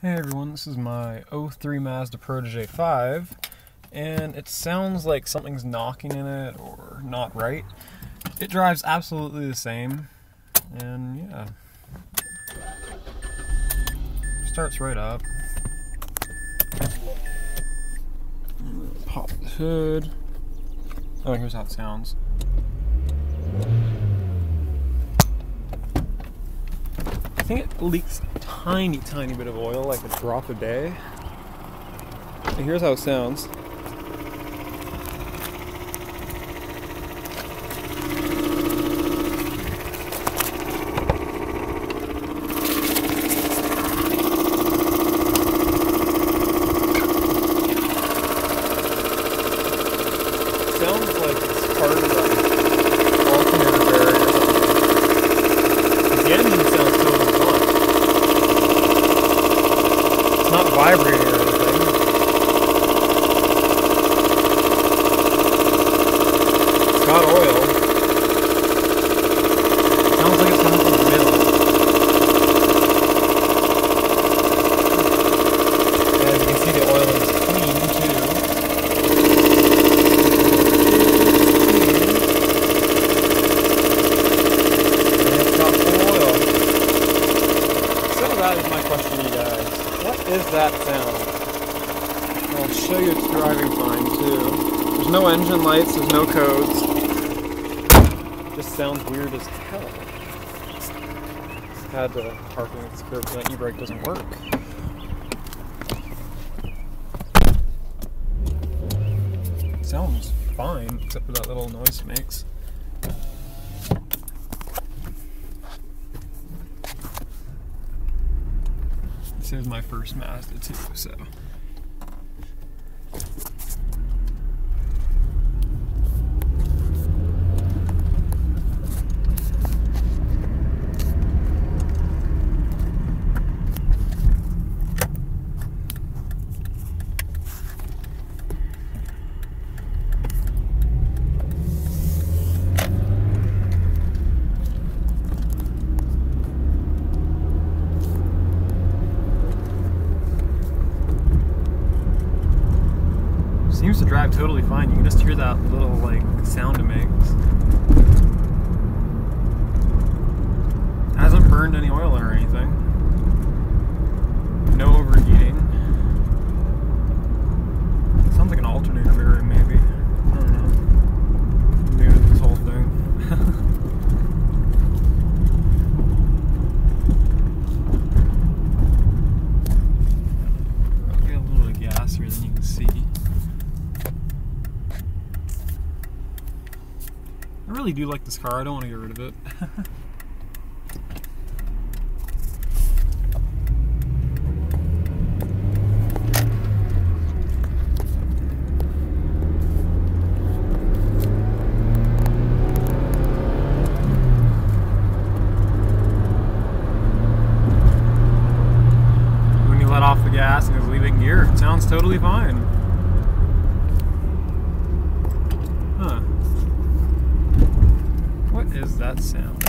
Hey everyone, this is my 03 Mazda Protege 5, and it sounds like something's knocking in it or not right. It drives absolutely the same, and yeah. Starts right up. Pop the hood. Oh, here's how it sounds. I think it leaks a tiny bit of oil, like a drop a day. And here's how it sounds. Sounds like it's part of the alternator barrier. The engine sounds totally fine. It's not vibrating or anything. It's got oil. It sounds like it's coming from the middle. As you can see, the oil is clean too. That is my question to you guys. What is that sound? I'll show you it's driving fine too. There's no engine lights, there's no codes. It just sounds weird as hell. Had to park against the curb so that e-brake doesn't work. It sounds fine, except for that little noise it makes. This is my first Mazda too, so. Seems to drive totally fine. You can just hear that little like sound it makes. It hasn't burned any oil or anything. No overheating. Sounds like an alternator barrier maybe. I don't know. New to this whole thing. I'll get a little bit of gas here, then you can see. I really do like this car. I don't want to get rid of it. When you let off the gas and it's leaving gear, it sounds totally fine. Huh. What is that sound?